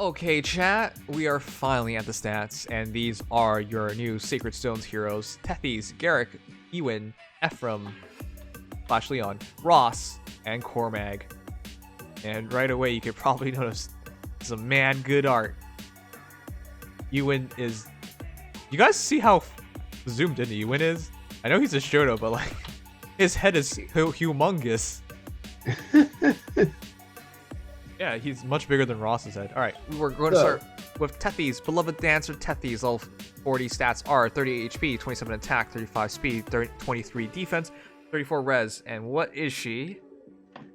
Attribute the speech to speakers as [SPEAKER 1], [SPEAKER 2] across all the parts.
[SPEAKER 1] Okay, chat, we are finally at the stats, and these are your new Sacred Stones heroes: Tethys, Gerik, Ewan, Ephraim, Lyon, Ross, and Cormag. And right away, you could probably notice some man good art. Ewan is... You guys see how zoomed in Ewan is? I know he's a Shoto, but like, his head is humongous. Yeah, he's much bigger than Ross's head. Alright, we're going to start with Tethys. Beloved dancer Tethys. All 40 stats are 38 HP, 27 attack, 35 speed, 23 defense, 34 res. And what is she?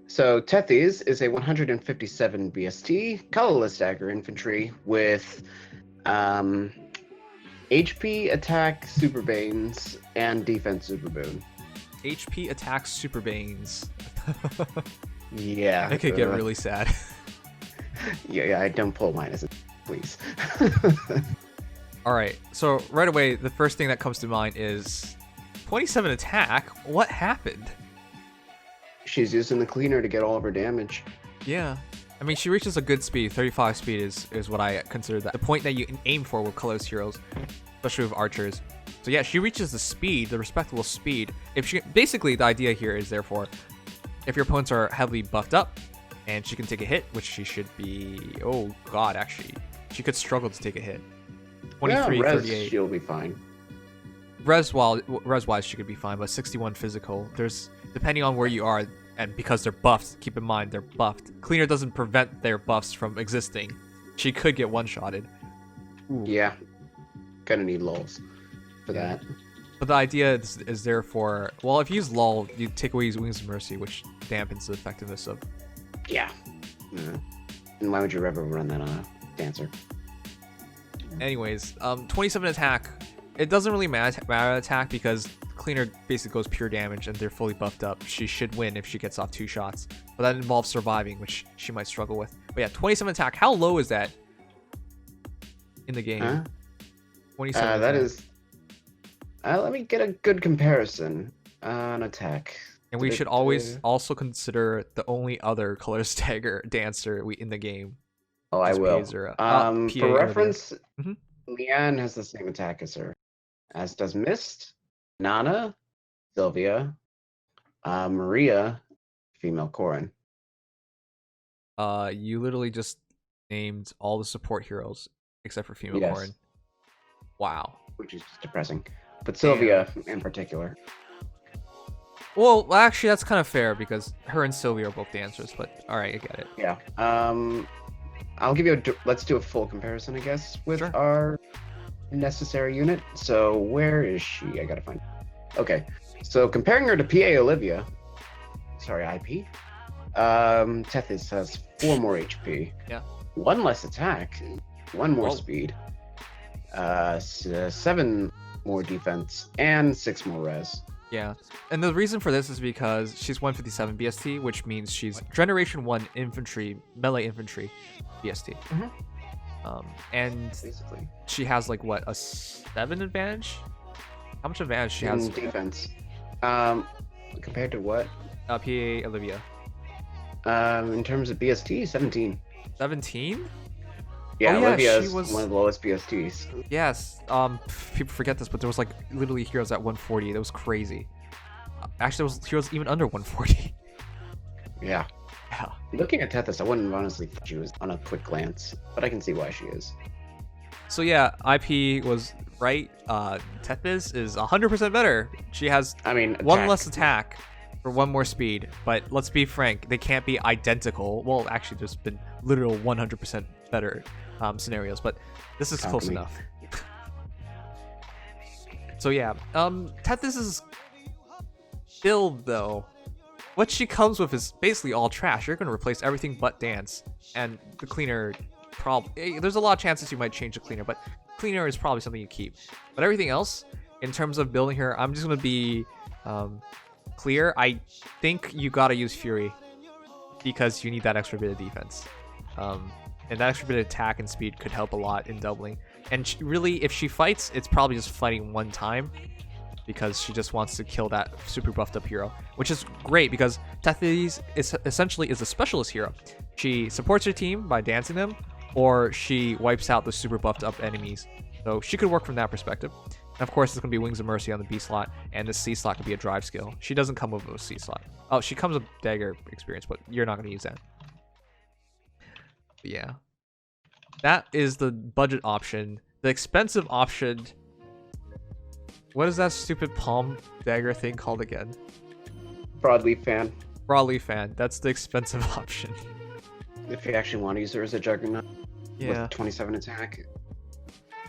[SPEAKER 2] So Tethys is a 157 BST, colorless dagger infantry with HP, attack, super banes, and defense super boon.
[SPEAKER 1] HP, attack, super banes.
[SPEAKER 2] Yeah.
[SPEAKER 1] It could get really sad.
[SPEAKER 2] Yeah, I don't pull minuses, please.
[SPEAKER 1] Alright, so right away, the first thing that comes to mind is 27 attack? What happened?
[SPEAKER 2] She's using the cleaner to get all of her damage.
[SPEAKER 1] Yeah. I mean, she reaches a good speed. 35 speed is what I consider that. The point that you aim for with colorless heroes, especially with archers. So yeah, she reaches the speed, the respectable speed. If she basically, the idea here is therefore, if your opponents are heavily buffed up, and she can take a hit, which she should be... Oh god, actually. She could struggle to take a hit. 23,
[SPEAKER 2] yeah, res,
[SPEAKER 1] 38.
[SPEAKER 2] she'll be fine.
[SPEAKER 1] Res-wise, she could be fine, but 61 physical. There's... Depending on where you are, and because they're buffed, keep in mind, they're buffed. Cleaner doesn't prevent their buffs from existing. She could get one-shotted.
[SPEAKER 2] Yeah. Gonna need lulls for that.
[SPEAKER 1] But the idea is therefore... Well, if you use lull, you take away his Wings of Mercy, which dampens the effectiveness of...
[SPEAKER 2] Yeah. And why would you ever run that on a dancer?
[SPEAKER 1] Anyways, 27 attack. It doesn't really matter attack because cleaner basically goes pure damage and they're fully buffed up. She should win if she gets off 2 shots. But that involves surviving, which she might struggle with. But yeah, 27 attack. How low is that in the game? 27
[SPEAKER 2] that
[SPEAKER 1] attack.
[SPEAKER 2] is... let me get a good comparison on attack.
[SPEAKER 1] And we should always also consider the only other color stagger dancer in the game.
[SPEAKER 2] Oh, I will. For reference, Lyon has the same attack as her, as does Mist, Nana, Sylvia, Maria, female Corin.
[SPEAKER 1] You literally just named all the support heroes except for female Corin. Wow.
[SPEAKER 2] Which is just depressing. But Sylvia in particular.
[SPEAKER 1] Well, actually, that's kind of fair because her and Sylvia are both dancers, but alright, I get it.
[SPEAKER 2] Yeah. I'll give you let's do a full comparison, I guess, with our necessary unit. So where is she? I gotta find her. Okay. So comparing her to PA Olivia, sorry, IP, Tethys has 4 more HP.
[SPEAKER 1] Yeah.
[SPEAKER 2] 1 less attack, 1 more speed, 7 more defense, and 6 more res.
[SPEAKER 1] Yeah, and the reason for this is because she's 157 BST, which means she's Generation 1 infantry, melee infantry BST. And basically, she has like what, a 7 advantage? How much advantage she has?
[SPEAKER 2] In defense. Compared to what?
[SPEAKER 1] PA Olivia.
[SPEAKER 2] In terms of BST, 17.
[SPEAKER 1] 17?
[SPEAKER 2] Yeah, Olivia is one of the lowest BSTs.
[SPEAKER 1] Yes, people forget this, but there was like literally heroes at 140. That was crazy. Actually, there was heroes even under 140.
[SPEAKER 2] Yeah.
[SPEAKER 1] Yeah.
[SPEAKER 2] Looking at Tethys, I wouldn't honestly think she was on a quick glance, but I can see why she is.
[SPEAKER 1] So yeah, IP was right. Tethys is 100% better. She has 1 less attack for 1 more speed, but let's be frank, they can't be identical. Well, actually, there's been literal 100% better scenarios, but this is close enough. So yeah, Tethys' build though, what she comes with is basically all trash. You're going to replace everything but dance, and the cleaner there's a lot of chances you might change the cleaner, but cleaner is probably something you keep. But everything else, in terms of building her, I'm just going to be clear. I think you got to use Fury because you need that extra bit of defense. And that extra bit of attack and speed could help a lot in doubling. And really, if she fights, it's probably just fighting 1 time because she just wants to kill that super buffed up hero, which is great because Tethys essentially is a specialist hero. She supports her team by dancing them, or she wipes out the super buffed up enemies. So she could work from that perspective. And of course, it's going to be Wings of Mercy on the B slot, and the C slot could be a drive skill. She doesn't come with a C slot. Oh, she comes with dagger experience, but you're not going to use that. But yeah. That is the budget option. The expensive option... What is that stupid palm dagger thing called again?
[SPEAKER 2] Broadleaf fan.
[SPEAKER 1] Broadleaf fan. That's the expensive option.
[SPEAKER 2] If you actually want to use her as a juggernaut.
[SPEAKER 1] Yeah.
[SPEAKER 2] With 27 attack.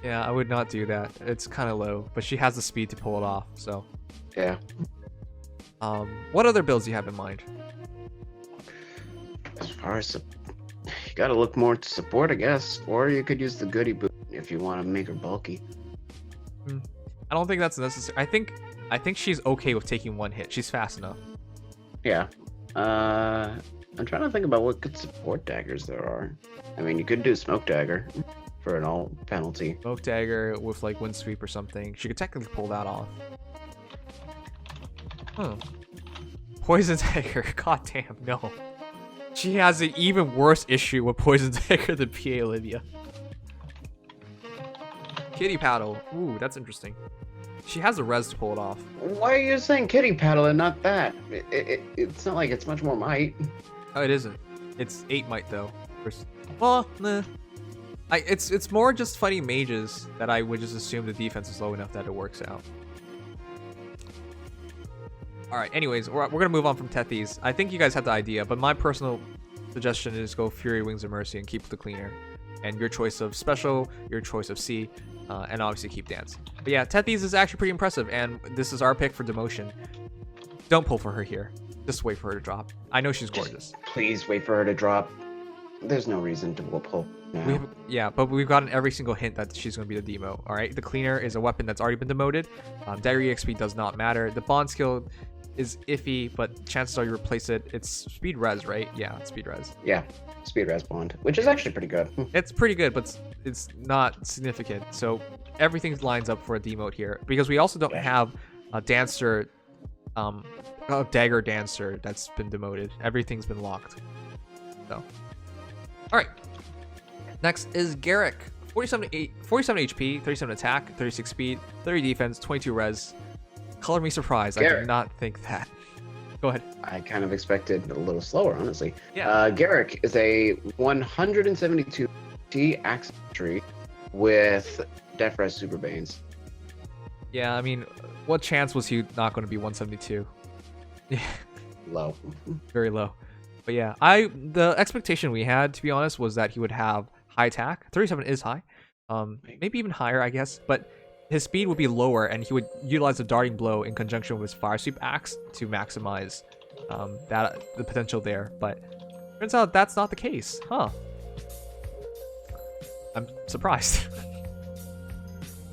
[SPEAKER 1] Yeah, I would not do that. It's kind of low, but she has the speed to pull it off, so.
[SPEAKER 2] Yeah.
[SPEAKER 1] What other builds do you have in mind?
[SPEAKER 2] As far as you gotta look more to support, I guess, or you could use the goodie boot if you want to make her bulky.
[SPEAKER 1] I don't think that's necessary. I think she's okay with taking one hit. She's fast enough.
[SPEAKER 2] Yeah. I'm trying to think about what good support daggers there are. I mean, you could do smoke dagger for an all penalty.
[SPEAKER 1] Smoke dagger with like wind sweep or something. She could technically pull that off. Poison dagger. God damn, no. She has an even worse issue with poison dagger than PA Olivia. Kitty paddle. Ooh, that's interesting. She has the res to pull it off.
[SPEAKER 2] Why are you saying kitty paddle and not that? It's not like it's much more might.
[SPEAKER 1] Oh, it isn't. It's 8 might though. Well, nah. It's more just fighting mages that I would just assume the defense is low enough that it works out. Alright, anyways, we're gonna move on from Tethys. I think you guys had the idea, but my personal suggestion is go Fury, Wings of Mercy, and keep the cleaner. And your choice of special, your choice of C, and obviously keep dance. But yeah, Tethys is actually pretty impressive, and this is our pick for demotion. Don't pull for her here. Just wait for her to drop. I know she's gorgeous.
[SPEAKER 2] Please wait for her to drop. There's no reason to pull now.
[SPEAKER 1] Yeah, but we've gotten every single hint that she's going to be the demo. All right, the cleaner is a weapon that's already been demoted. Dagger EXP does not matter. The bond skill is iffy, but chances are you replace it. It's speed res, right? Yeah, it's speed res.
[SPEAKER 2] Yeah, speed res bond, which is actually pretty good.
[SPEAKER 1] It's pretty good, but it's not significant. So everything lines up for a demote here because we also don't have a dancer, a dagger dancer that's been demoted. Everything's been locked. So, all right. Next is Gerik. 47 HP, 37 attack, 36 speed, 30 defense, 22 res. Color me surprised. Gerik. I did not think that. Go ahead.
[SPEAKER 2] I kind of expected a little slower, honestly.
[SPEAKER 1] Yeah.
[SPEAKER 2] Gerik is a 172 T axe tree with Def Res Super Banes.
[SPEAKER 1] Yeah, I mean, what chance was he not going to be 172? Yeah.
[SPEAKER 2] Low.
[SPEAKER 1] Very low. But yeah, the expectation we had, to be honest, was that he would have high attack. 37 is high. Maybe even higher, I guess. But his speed would be lower, and he would utilize the darting blow in conjunction with his fire sweep axe to maximize the potential there. But turns out that's not the case, huh? I'm surprised.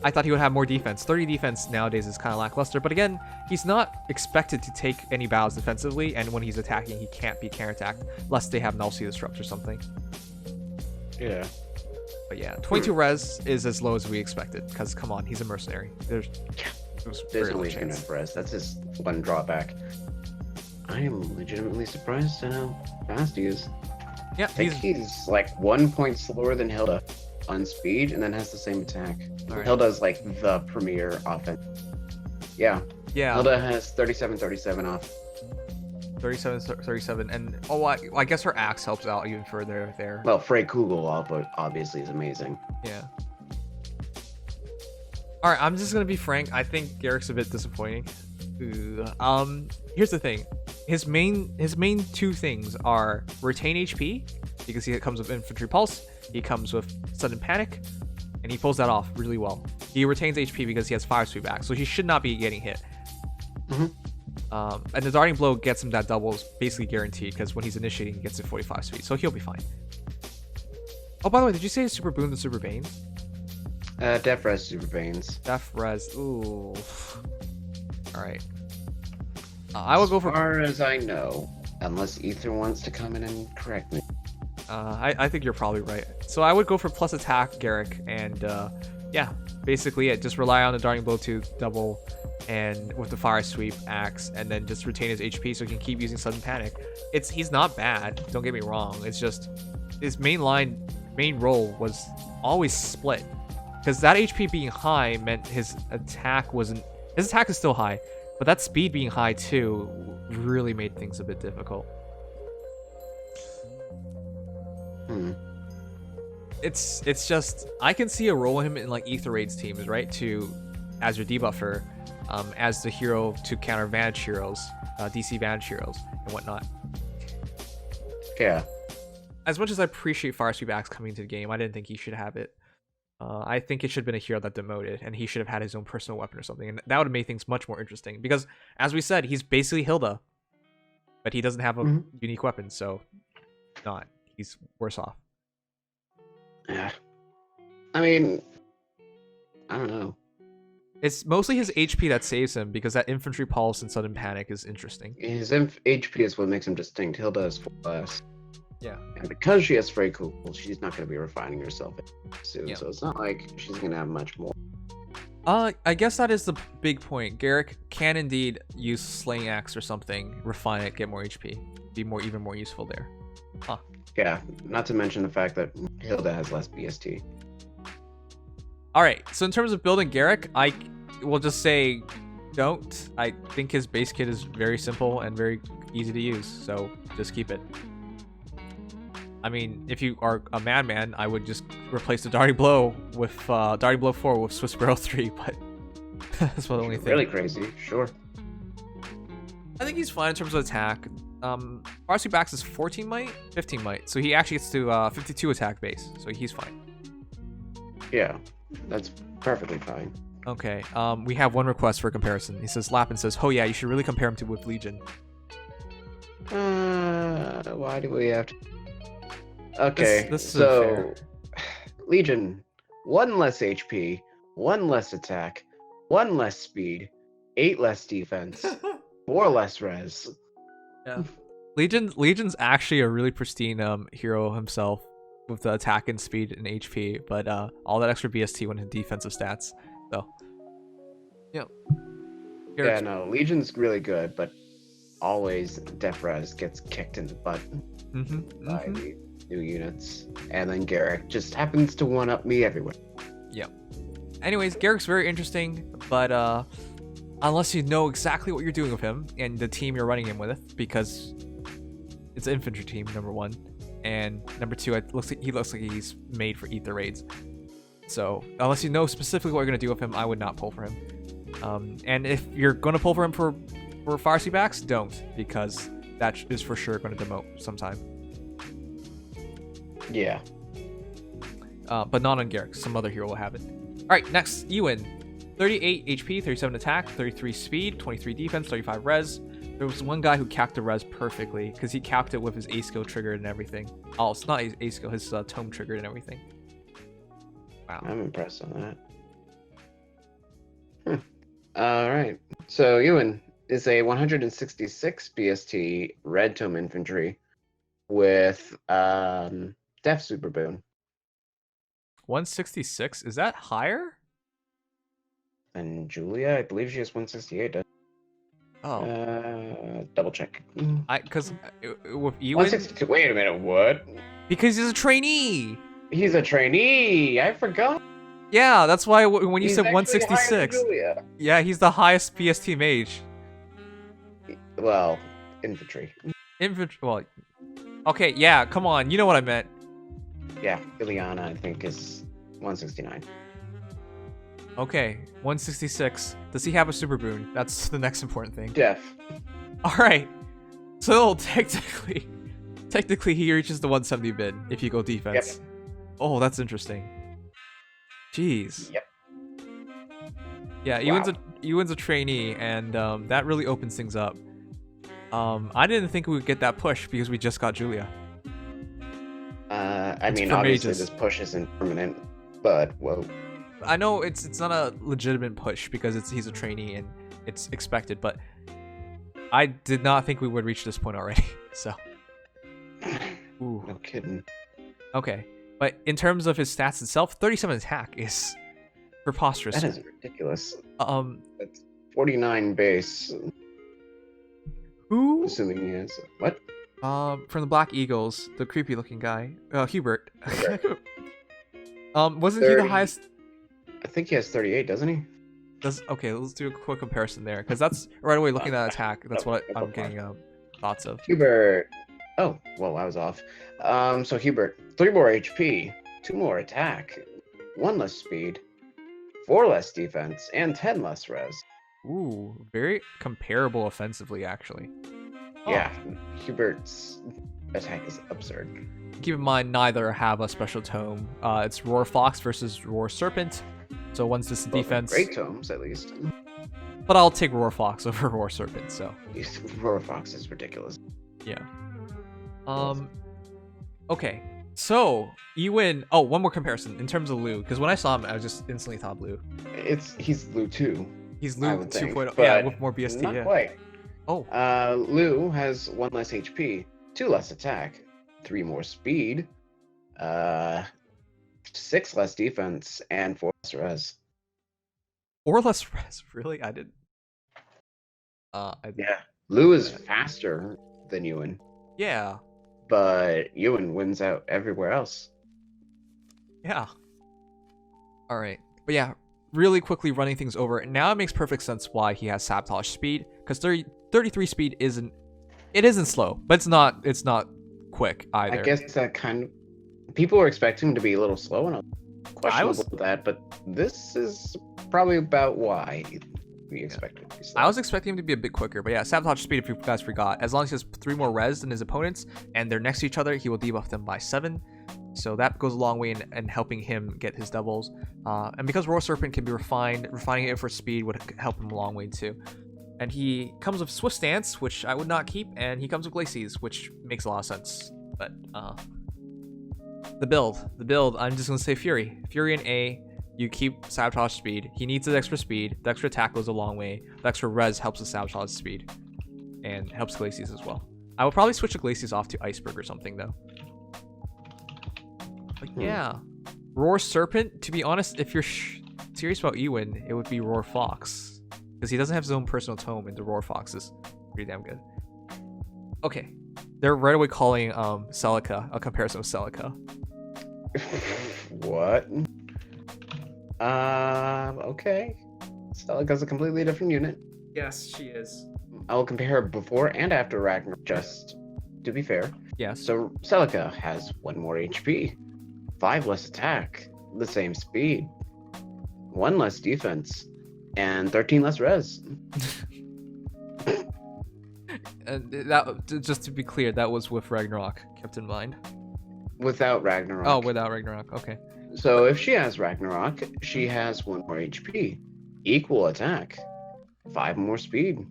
[SPEAKER 1] I thought he would have more defense. 30 defense nowadays is kind of lackluster, but again, he's not expected to take any battles defensively, and when he's attacking, he can't be counterattacked unless they have null sea disrupt or something.
[SPEAKER 2] Yeah.
[SPEAKER 1] But yeah, 22 res is as low as we expected, because come on, he's a mercenary. There's
[SPEAKER 2] no way he's gonna have res. That's his one drawback. I am legitimately surprised at how fast he is.
[SPEAKER 1] Yeah,
[SPEAKER 2] I think he's like 1 point slower than Hilda on speed, and then has the same attack. Right. Hilda's like the premier offense. Yeah.
[SPEAKER 1] Yeah.
[SPEAKER 2] Hilda has 37 off.
[SPEAKER 1] 37, and I guess her axe helps out even further there.
[SPEAKER 2] Well, Frey Kugel obviously is amazing.
[SPEAKER 1] Yeah. All right, I'm just gonna be frank. I think Gerik's a bit disappointing. Here's the thing. His main two things are retain HP because he comes with infantry pulse. He comes with sudden panic, and he pulls that off really well. He retains HP because he has fire sweep axe, so he should not be getting hit. And the darting blow gets him that double, is basically guaranteed because when he's initiating, he gets to 45 speed, so he'll be fine. Oh, by the way, did you say super boons and super banes?
[SPEAKER 2] Def Res Super Banes.
[SPEAKER 1] Def Res. Ooh. All right. I will go for.
[SPEAKER 2] As far as I know, unless Ether wants to come in and correct me.
[SPEAKER 1] I think you're probably right. So I would go for plus attack Gerik, and yeah, basically just rely on the darting blow to double, and with the fire sweep axe, and then just retain his HP so he can keep using sudden panic. He's not bad. Don't get me wrong. It's just his main line main role was always split. Because that HP being high meant his attack wasn't... His attack is still high, but that speed being high too really made things a bit difficult. It's just... I can see a role him in like Ether Raids teams, right? As your debuffer, as the hero to counter Vantage heroes, DC Vantage heroes, and whatnot.
[SPEAKER 2] Yeah.
[SPEAKER 1] As much as I appreciate Fire Sweep Axe coming to the game, I didn't think he should have it. I think it should have been a hero that demoted, and he should have had his own personal weapon or something, and that would have made things much more interesting. Because, as we said, he's basically Hilda, but he doesn't have a unique weapon, so he's worse off.
[SPEAKER 2] Yeah. I mean, I don't know.
[SPEAKER 1] It's mostly his HP that saves him, because that Infantry Pulse and Sudden Panic is interesting.
[SPEAKER 2] His HP is what makes him distinct. Hilda is 4 less.
[SPEAKER 1] Yeah.
[SPEAKER 2] And because she has Frey Cool, she's not going to be refining herself soon,
[SPEAKER 1] Yeah.
[SPEAKER 2] so it's not like she's going to have much more.
[SPEAKER 1] I guess that is the big point. Gerik can indeed use Slaying Axe or something, refine it, get more HP, be even more useful there. Huh.
[SPEAKER 2] Yeah, not to mention the fact that Hilda has less BST.
[SPEAKER 1] Alright, so in terms of building Gerik, I will just say don't. I think his base kit is very simple and very easy to use, so just keep it. I mean, if you are a madman, I would just replace the Darty Blow with Darty Blow 4 with Swiss Barrel 3, but that's the only thing.
[SPEAKER 2] Really crazy, sure.
[SPEAKER 1] I think he's fine in terms of attack. Fire Sweep Axe is 14 might, 15 might, so he actually gets to 52 attack base, so he's fine.
[SPEAKER 2] Yeah, that's perfectly fine.
[SPEAKER 1] Okay, we have one request for comparison. He says, Lappin says, oh yeah, you should really compare him to with Legion.
[SPEAKER 2] Why do we have to... Okay,
[SPEAKER 1] this
[SPEAKER 2] so Legion, 1 less HP, 1 less attack, 1 less speed, 8 less defense, 4 less res.
[SPEAKER 1] Yeah. Legion's actually a really pristine hero himself with the attack and speed and HP, but all that extra BST went in defensive stats. So, yeah.
[SPEAKER 2] Yeah, no, Legion's really good, but always def res gets kicked in the butt by the new units, and then Gerik just happens to one-up me everywhere.
[SPEAKER 1] Yeah. Anyways, Gerik's very interesting, but unless you know exactly what you're doing with him and the team you're running him with, because it's an infantry team, number 1, and number 2, he looks like he's made for Ether Raids. So unless you know specifically what you're gonna do with him, I would not pull for him. And if you're gonna pull for him for Fire Sweep Axe, don't, because that is for sure going to demote sometime.
[SPEAKER 2] Yeah.
[SPEAKER 1] But not on Gerik. Some other hero will have it. Alright, next, Ewan. 38 HP, 37 attack, 33 speed, 23 defense, 35 res. There was one guy who capped the res perfectly, because he capped it with his A-skill triggered and everything. Oh, it's not his A-skill, his tome triggered and everything. Wow.
[SPEAKER 2] I'm impressed on that. Alright, so Ewan is a 166 BST red tome infantry with Def Super Boon.
[SPEAKER 1] 166? Is that higher?
[SPEAKER 2] And Julia, I believe she has 168.
[SPEAKER 1] Oh.
[SPEAKER 2] Double check.
[SPEAKER 1] Because with Ewan...
[SPEAKER 2] 162. Wait a minute, what?
[SPEAKER 1] Because he's a trainee!
[SPEAKER 2] He's a trainee. I forgot.
[SPEAKER 1] Yeah, that's why when you
[SPEAKER 2] He's
[SPEAKER 1] said
[SPEAKER 2] actually
[SPEAKER 1] 166...
[SPEAKER 2] higher than Julia.
[SPEAKER 1] Yeah, he's the highest BST mage.
[SPEAKER 2] Well, infantry.
[SPEAKER 1] Infantry... Well... Okay, yeah, come on. You know what I meant.
[SPEAKER 2] Yeah, Ileana, I think, is 169.
[SPEAKER 1] Okay, 166. Does he have a super boon? That's the next important thing.
[SPEAKER 2] Def.
[SPEAKER 1] Alright. So, technically he reaches the 170 bid if you go defense.
[SPEAKER 2] Yep.
[SPEAKER 1] Oh, that's interesting. Jeez.
[SPEAKER 2] Yep.
[SPEAKER 1] Yeah, Ewan's a trainee, and that really opens things up. I didn't think we would get that push because we just got Julia.
[SPEAKER 2] I mean, obviously this push isn't permanent, but whoa.
[SPEAKER 1] I know it's not a legitimate push because he's a trainee and it's expected, but I did not think we would reach this point already. So, ooh.
[SPEAKER 2] No kidding.
[SPEAKER 1] Okay, but in terms of his stats itself, 37 attack is preposterous.
[SPEAKER 2] That is ridiculous. That's 49 base.
[SPEAKER 1] Who?
[SPEAKER 2] Assuming he has what?
[SPEAKER 1] From the Black Eagles, the creepy looking guy, Hubert. Wasn't he the
[SPEAKER 2] 30
[SPEAKER 1] highest?
[SPEAKER 2] I think he has 38, doesn't he?
[SPEAKER 1] Okay, let's do a quick comparison there, because that's right away looking at attack. That's what I'm getting thoughts of.
[SPEAKER 2] Hubert. Oh, well, I was off. So Hubert, 3 more HP, 2 more attack, 1 less speed, 4 less defense, and 10 less res.
[SPEAKER 1] Ooh, very comparable offensively, actually.
[SPEAKER 2] Yeah, Hubert's attack is absurd.
[SPEAKER 1] Keep in mind, neither have a special tome. It's Roar Fox versus Roar Serpent. So one's just defense.
[SPEAKER 2] Great tomes, at least.
[SPEAKER 1] But I'll take Roar Fox over Roar Serpent, so.
[SPEAKER 2] Roar Fox is ridiculous.
[SPEAKER 1] Yeah. Okay. So, Ewan... Oh, one more comparison in terms of Lu. Because when I saw him, I just instantly thought Lu.
[SPEAKER 2] He's Lu 2.
[SPEAKER 1] He's Lu 2.0.
[SPEAKER 2] Yeah,
[SPEAKER 1] yeah, with more BST,
[SPEAKER 2] not
[SPEAKER 1] yeah.
[SPEAKER 2] quite.
[SPEAKER 1] Oh.
[SPEAKER 2] Lu has 1 less HP, 2 less attack, 3 more speed, 6 less defense, and 4 less res.
[SPEAKER 1] 4 less res? Really? I didn't...
[SPEAKER 2] Yeah. Lu is faster than Ewan.
[SPEAKER 1] Yeah.
[SPEAKER 2] But Ewan wins out everywhere else.
[SPEAKER 1] Yeah. Alright. But yeah, really quickly running things over. Now it makes perfect sense why he has Sabotage speed. Because 33 speed isn't slow, but it's not quick either.
[SPEAKER 2] I guess that kind of people were expecting him to be a little slow, and I'm questionable with that, but this is probably about why we expected him to be slow.
[SPEAKER 1] I was expecting him to be a bit quicker, but yeah, Sabotage speed, if you guys forgot, as long as he has 3 more res than his opponents and they're next to each other, he will debuff them by 7. So that goes a long way in helping him get his doubles. And because Roar Serpent can be refining it for speed would help him a long way too. And he comes with Swift Stance, which I would not keep, and he comes with Glacies, which makes a lot of sense. But the build, I'm just gonna say Fury. Fury and A, you keep Sabotage speed. He needs the extra speed. The extra attack goes a long way. The extra res helps the Sabotage speed. And helps Glacies as well. I will probably switch the Glacies off to Iceberg or something though. But yeah. Roar Serpent, to be honest, if you're serious about Ewan, it would be Roar Fox. Because he doesn't have his own personal tome, and the Roar Fox is pretty damn good. Okay. They're right away calling Celica a comparison with Celica.
[SPEAKER 2] What? Okay. Celica's a completely different unit.
[SPEAKER 1] Yes, she is.
[SPEAKER 2] I will compare her before and after Ragnarok, just to be fair.
[SPEAKER 1] Yes.
[SPEAKER 2] So Celica has 1 more HP, 5 less attack, the same speed, 1 less defense, and 13 less res.
[SPEAKER 1] And that, just to be clear, that was with Ragnarok kept in mind.
[SPEAKER 2] Without Ragnarok.
[SPEAKER 1] Oh, without Ragnarok. Okay.
[SPEAKER 2] So if she has Ragnarok, she has 1 more HP, equal attack, 5 more speed,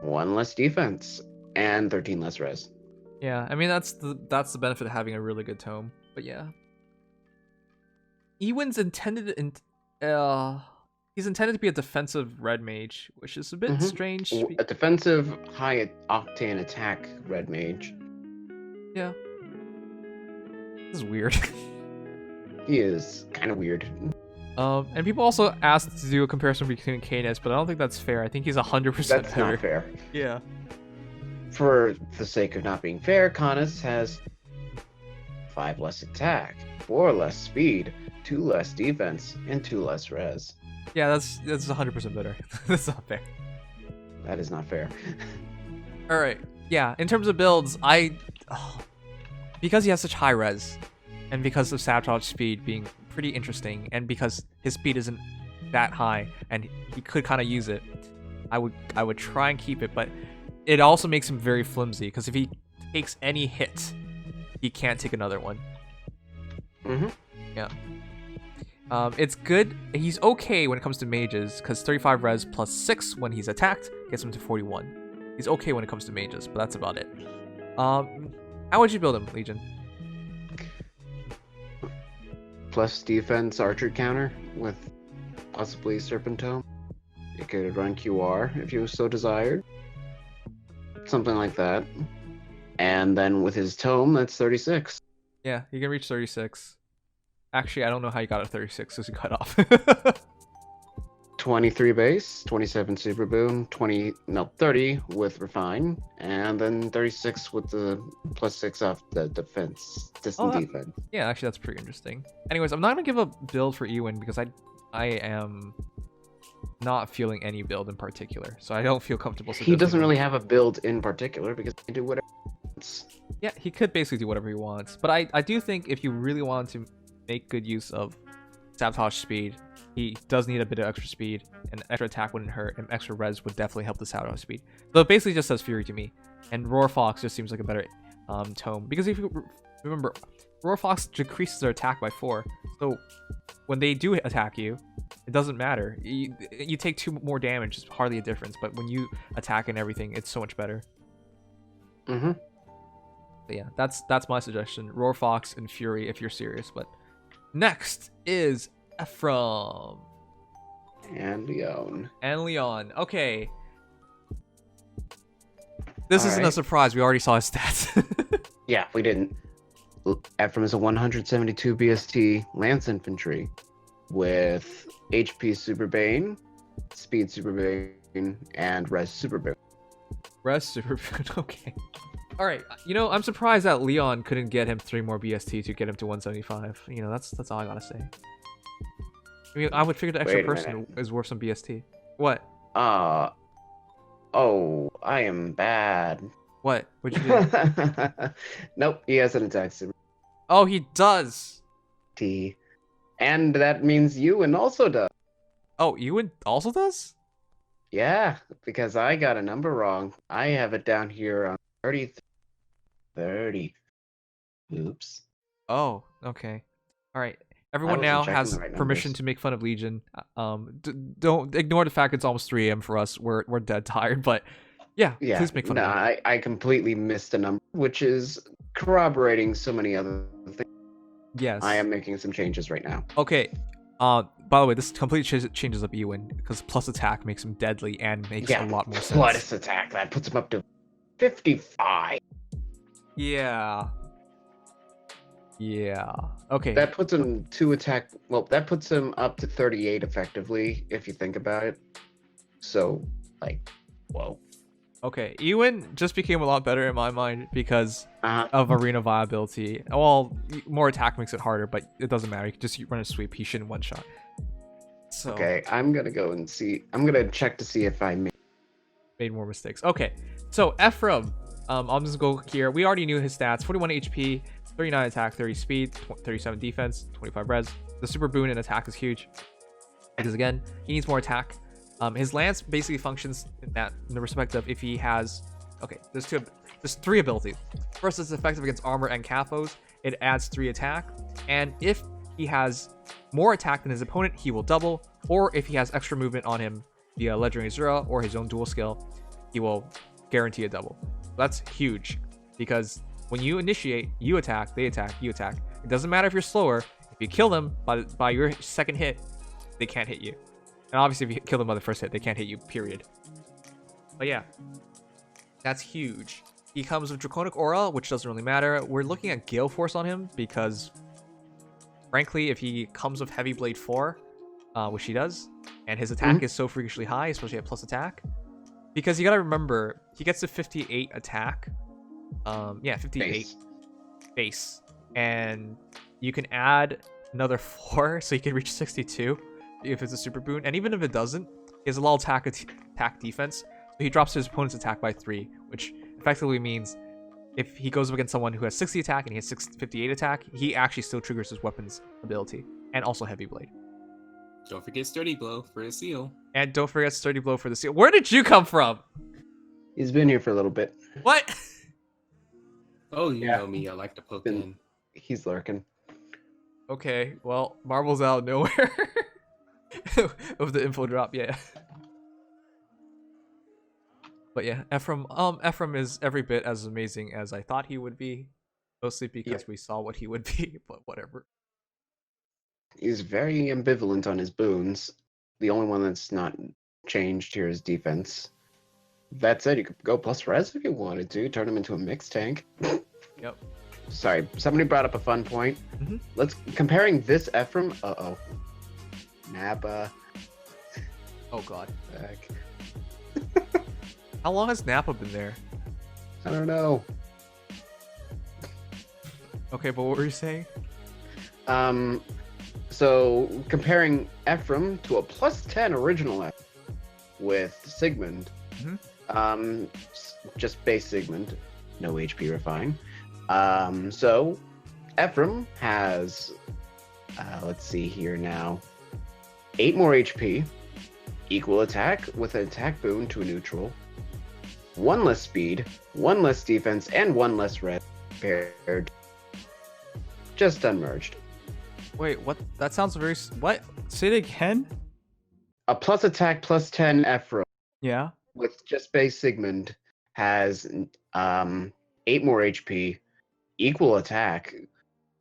[SPEAKER 2] 1 less defense, and 13 less res.
[SPEAKER 1] Yeah, I mean that's the benefit of having a really good tome. But yeah. Ewan's intended he's intended to be a defensive red mage, which is a bit strange.
[SPEAKER 2] A defensive high octane attack red mage.
[SPEAKER 1] Yeah. This is weird.
[SPEAKER 2] He is kind of weird.
[SPEAKER 1] And people also asked to do a comparison between Canis, but I don't think that's fair. I think he's 100% better.
[SPEAKER 2] That's not fair.
[SPEAKER 1] Yeah.
[SPEAKER 2] For the sake of not being fair, Canis has 5 less attack, 4 less speed, 2 less defense, and 2 less res.
[SPEAKER 1] Yeah, that's 100% better. That's not fair.
[SPEAKER 2] That is not fair.
[SPEAKER 1] All right. Yeah, in terms of builds, because he has such high res, and because of Sabotage speed being pretty interesting, and because his speed isn't that high, and he could kind of use it, I would try and keep it, but it also makes him very flimsy, because if he takes any hit, he can't take another one. Yeah. It's good. He's okay when it comes to mages, because 35 res plus 6 when he's attacked gets him to 41. He's okay when it comes to mages, but that's about it. How would you build him, Legion?
[SPEAKER 2] Plus defense archer counter with possibly Serpent Tome. You could run QR if you so desired. Something like that. And then with his tome, that's 36.
[SPEAKER 1] Yeah, you can reach 36. Actually, I don't know how you got a 36 because you cut off.
[SPEAKER 2] 23 base, 27 super boon, 30 with refine, and then 36 with the +6 off the distant defense.
[SPEAKER 1] Yeah, actually that's pretty interesting. Anyways, I'm not gonna give a build for Ewan because I am not feeling any build in particular, so I don't feel comfortable.
[SPEAKER 2] He doesn't really have a build in particular because he can do whatever he wants.
[SPEAKER 1] Yeah, he could basically do whatever he wants, but I do think if you really want to make good use of sabotage speed, he does need a bit of extra speed, and extra attack wouldn't hurt, and extra res would definitely help the sabotage speed. So it basically just says Fury to me, and Roar Fox just seems like a better tome, because if you remember, Roar Fox decreases their attack by 4, so when they do attack you, it doesn't matter. You take 2 more damage, it's hardly a difference, but when you attack and everything, it's so much better.
[SPEAKER 2] Mm-hmm.
[SPEAKER 1] But yeah, that's my suggestion. Roar Fox and Fury if you're serious. But next is Ephraim.
[SPEAKER 2] And Lyon.
[SPEAKER 1] And Lyon. Okay. This isn't a surprise. We already saw his stats.
[SPEAKER 2] Yeah, we didn't. Ephraim is a 172 BST Lance Infantry with HP Super Bane, Speed Super Bane, and Res Super Bane.
[SPEAKER 1] Res Super Bane, okay. Alright, you know, I'm surprised that Lyon couldn't get him 3 more BST to get him to 175. You know, that's all I gotta say. I mean, I would figure the extra person is worth some BST. What?
[SPEAKER 2] Oh, I am bad.
[SPEAKER 1] What? What'd you do?
[SPEAKER 2] Nope, he has an attack super.
[SPEAKER 1] Oh, he does!
[SPEAKER 2] And that means Ewan also does.
[SPEAKER 1] Oh, Ewan also does?
[SPEAKER 2] Yeah, because I got a number wrong. I have it down here on 30. Oops.
[SPEAKER 1] Oh, okay. Alright. Everyone now has permission
[SPEAKER 2] numbers
[SPEAKER 1] to make fun of Legion. Don't ignore the fact it's almost 3 AM for us. We're dead tired, but yeah, please make fun of it.
[SPEAKER 2] I completely missed a number, which is corroborating so many other things.
[SPEAKER 1] Yes.
[SPEAKER 2] I am making some changes right now.
[SPEAKER 1] Okay. By the way, this completely changes up Ewan because plus attack makes him deadly and makes a lot more sense.
[SPEAKER 2] Plus attack, that puts him up to 55.
[SPEAKER 1] Yeah. Yeah. Okay.
[SPEAKER 2] That puts him 2 attack. Well, that puts him up to 38 effectively, if you think about it. So, like, whoa.
[SPEAKER 1] Okay, Ewan just became a lot better in my mind because of arena viability. Well, more attack makes it harder, but it doesn't matter. You can just run a sweep. He shouldn't one-shot. So,
[SPEAKER 2] okay, I'm gonna go and see. I'm gonna check to see if I
[SPEAKER 1] made more mistakes. Okay, so Ephraim, I'm just gonna go here. We already knew his stats: 41 HP, 39 attack, 30 speed, 37 defense, 25 res. The super boon in attack is huge because again, he needs more attack. His lance basically functions in the respect of if he has, there's 3 abilities. First, it's effective against armor and capos. It adds 3 attack, and if he has more attack than his opponent, he will double. Or if he has extra movement on him via Legendary Zero or his own dual skill, he will guarantee a double. That's huge because when you initiate, you attack, they attack, you attack. It doesn't matter if you're slower. If you kill them by your second hit, they can't hit you. And obviously, if you kill them by the first hit, they can't hit you, period. But yeah, that's huge. He comes with Draconic Aura, which doesn't really matter. We're looking at Gale Force on him because, frankly, if he comes with Heavy Blade 4, which he does, and his attack is so freakishly high, especially at plus attack, because you gotta remember, he gets to 58 attack. 58 base. And you can add another 4, so you can reach 62. If it's a super boon, and even if it doesn't, he has a low attack defense, so he drops his opponent's attack by 3, which effectively means if he goes up against someone who has 60 attack and he has 58 attack, he actually still triggers his weapon's ability, and also Heavy Blade.
[SPEAKER 3] Don't forget Sturdy Blow for a seal.
[SPEAKER 1] And don't forget Sturdy Blow for the seal. Where did you come from?
[SPEAKER 2] He's been here for a little bit.
[SPEAKER 1] What?
[SPEAKER 3] Oh, you know me, I like to poke in.
[SPEAKER 2] He's lurking.
[SPEAKER 1] Okay, well, Marbel's out of nowhere. Of the info drop, yeah. But yeah, Ephraim is every bit as amazing as I thought he would be, mostly because we saw what he would be, but whatever.
[SPEAKER 2] He's very ambivalent on his boons. The only one that's not changed here is defense. That said, you could go plus res if you wanted to, turn him into a mixed tank.
[SPEAKER 1] Yep.
[SPEAKER 2] Sorry, somebody brought up a fun point. Let's comparing this Ephraim. Nappa.
[SPEAKER 1] Oh god.
[SPEAKER 2] Heck.
[SPEAKER 1] How long has Nappa been there?
[SPEAKER 2] I don't know.
[SPEAKER 1] Okay, but what were you saying?
[SPEAKER 2] So comparing Ephraim to a +10 original Ephraim with Sigmund, just base Sigmund, no HP refine. So Ephraim has, let's see here now, 8 more HP, equal attack with an attack boon to a neutral, 1 less speed, 1 less defense, and 1 less red compared. Just unmerged.
[SPEAKER 1] Wait, what? That sounds very... What? Say it again?
[SPEAKER 2] A plus attack +10 Ephraim
[SPEAKER 1] Yeah.
[SPEAKER 2] with just base Sigmund has 8 more HP, equal attack,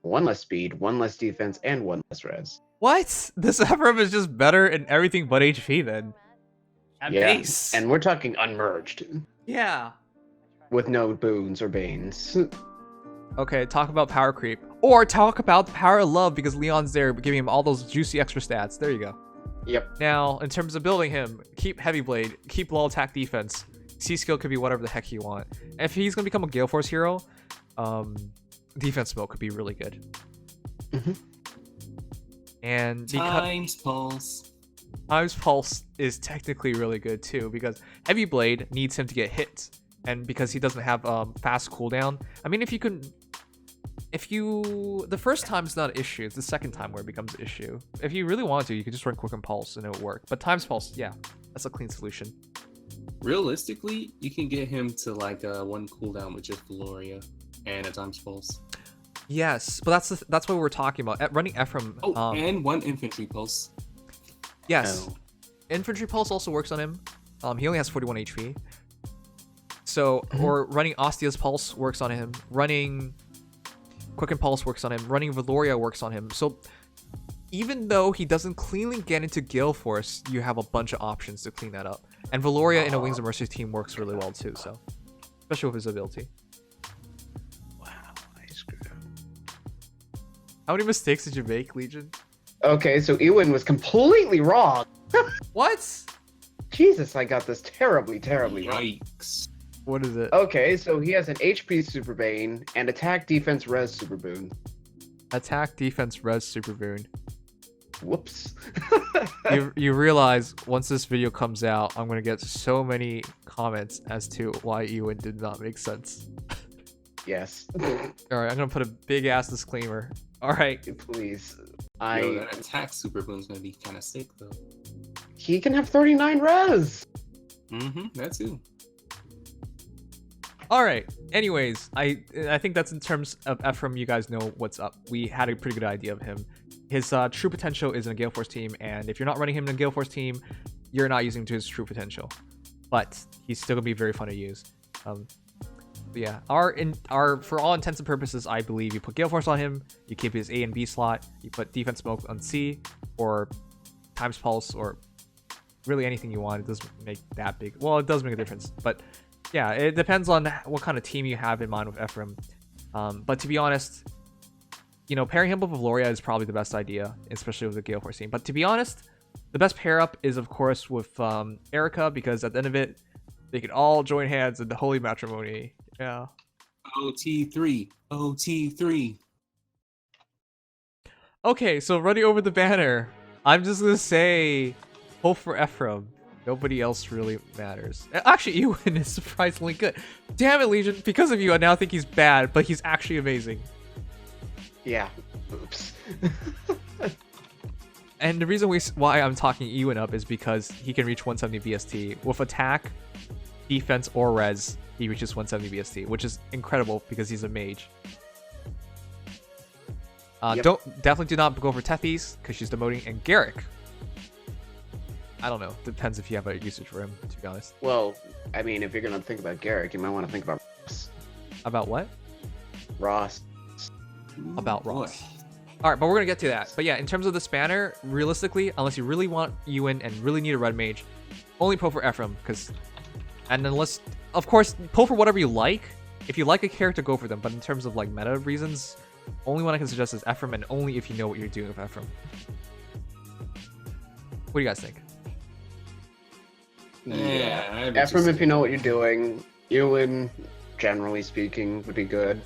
[SPEAKER 2] 1 less speed, 1 less defense, and 1 less res.
[SPEAKER 1] What? This Ephraim is just better in everything but HP then. At base.
[SPEAKER 2] And we're talking unmerged
[SPEAKER 1] Yeah.
[SPEAKER 2] with no boons or banes.
[SPEAKER 1] Okay, talk about power creep. Or talk about the power of love because Lyon's there giving him all those juicy extra stats. There you go.
[SPEAKER 2] Yep.
[SPEAKER 1] Now, in terms of building him, keep Heavy Blade, keep low attack defense. C-skill could be whatever the heck you want. If he's going to become a Gale Force hero, defense smoke could be really good. And
[SPEAKER 3] Times Pulse.
[SPEAKER 1] Times Pulse is technically really good too because Heavy Blade needs him to get hit. And because he doesn't have fast cooldown, I mean, the first time is not an issue, it's the second time where it becomes an issue. If you really want to, you could just run Quicken Pulse and it would work. But Times Pulse, yeah, that's a clean solution.
[SPEAKER 3] Realistically, you can get him to like 1 cooldown with just Gloria and a Times Pulse.
[SPEAKER 1] Yes, but that's what we're talking about. Running Ephraim.
[SPEAKER 3] Oh, and 1 Infantry Pulse.
[SPEAKER 1] Yes,
[SPEAKER 3] Oh.
[SPEAKER 1] Infantry Pulse also works on him. He only has 41 HP. So, or running Ostea's Pulse works on him. Running Quicken Pulse works on him. Running Valoria works on him. So, even though he doesn't cleanly get into Gale Force, you have a bunch of options to clean that up. And Valoria in a Wings of Mercy team works really well too, so. Especially with his ability.
[SPEAKER 2] Wow, I screwed up.
[SPEAKER 1] How many mistakes did you make, Legion?
[SPEAKER 2] Okay, so Ewan was completely wrong.
[SPEAKER 1] What?
[SPEAKER 2] Jesus, I got this terribly, terribly wrong.
[SPEAKER 3] Yikes.
[SPEAKER 1] What is it?
[SPEAKER 2] Okay, so he has an HP Super Bane and attack defense res Super Boon.
[SPEAKER 1] Attack, defense, res, super boon.
[SPEAKER 2] Whoops.
[SPEAKER 1] You realize once this video comes out, I'm gonna get so many comments as to why Ewan did not make sense.
[SPEAKER 2] Yes.
[SPEAKER 1] Alright, I'm gonna put a big ass disclaimer. Alright.
[SPEAKER 2] Please.
[SPEAKER 3] Yo, that attack Super Boon's gonna be kind of sick though.
[SPEAKER 2] He can have 39 res.
[SPEAKER 3] That too.
[SPEAKER 1] Alright. Anyways, I think that's in terms of Ephraim, you guys know what's up. We had a pretty good idea of him. His true potential is in a Gale Force team, and if you're not running him in a Gale Force team, you're not using him to his true potential. But he's still gonna be very fun to use. Yeah, for all intents and purposes, I believe you put Gale Force on him, you keep his A and B slot, you put Defense Smoke on C, or Times Pulse, or really anything you want. It doesn't make that big. Well, it does make a difference, but yeah, it depends on what kind of team you have in mind with Ephraim. But to be honest, you know, pairing him with Valoria is probably the best idea, especially with the Gale Force team. But to be honest, the best pair up is of course with Erica, because at the end of it, they can all join hands in the holy matrimony. Yeah.
[SPEAKER 3] OT3. OT3.
[SPEAKER 1] Okay, so running over the banner, I'm just gonna say, hope for Ephraim. Nobody else really matters. Actually, Ewan is surprisingly good. Damn it, Legion. Because of you, I now think he's bad, but he's actually amazing.
[SPEAKER 2] Yeah. Oops.
[SPEAKER 1] And the reason why I'm talking Ewan up is because he can reach 170 BST. With attack, defense, or res, he reaches 170 BST, which is incredible because he's a mage.
[SPEAKER 2] Yep.
[SPEAKER 1] Definitely do not go for Tethys, because she's demoting, and Gerik. I don't know. Depends if you have a usage for him, to be honest.
[SPEAKER 2] Well, I mean, if you're gonna think about Gerik, you might want to think about Ross.
[SPEAKER 1] About what?
[SPEAKER 2] Ross.
[SPEAKER 1] About
[SPEAKER 3] Boy.
[SPEAKER 1] Ross. Alright, but we're gonna get to that. But yeah, in terms of the spanner, realistically, unless you really want Ewan and really need a red mage, only pull for Ephraim, because... And unless... Of course, pull for whatever you like. If you like a character, go for them. But in terms of, like, meta reasons, only one I can suggest is Ephraim, and only if you know what you're doing with Ephraim. What do you guys think?
[SPEAKER 3] Yeah,
[SPEAKER 2] Ephraim, if you know what you're doing. Ewan, generally speaking, would be good.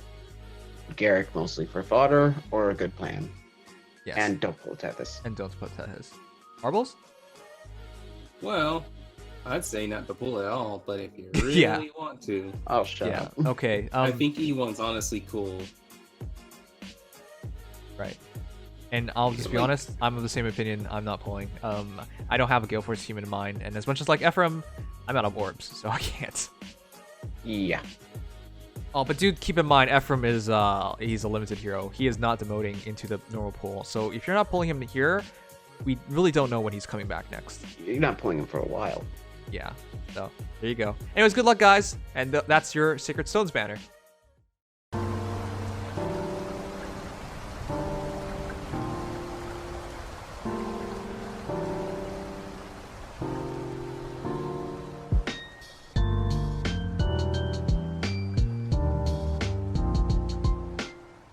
[SPEAKER 2] Gerik, mostly for fodder or a good plan.
[SPEAKER 1] Yes.
[SPEAKER 2] And don't pull Tethys.
[SPEAKER 1] And don't put Tethys. Marbles?
[SPEAKER 3] Well, I'd say not to pull at all, but if you really
[SPEAKER 1] Yeah.
[SPEAKER 3] want to,
[SPEAKER 2] Oh, shut up.
[SPEAKER 1] Okay.
[SPEAKER 3] I think Ewan's honestly cool.
[SPEAKER 1] Right. And I'll just be honest, I'm of the same opinion. I'm not pulling. I don't have a Gale Force team in mind, and as much as like Ephraim, I'm out of orbs, so I can't.
[SPEAKER 2] Yeah.
[SPEAKER 1] Oh, but dude, keep in mind, Ephraim is he's a limited hero. He is not demoting into the normal pool. So if you're not pulling him here, we really don't know when he's coming back next.
[SPEAKER 2] You're not pulling him for a while.
[SPEAKER 1] Yeah. So there you go. Anyways, good luck, guys, and that's your Sacred Stones banner.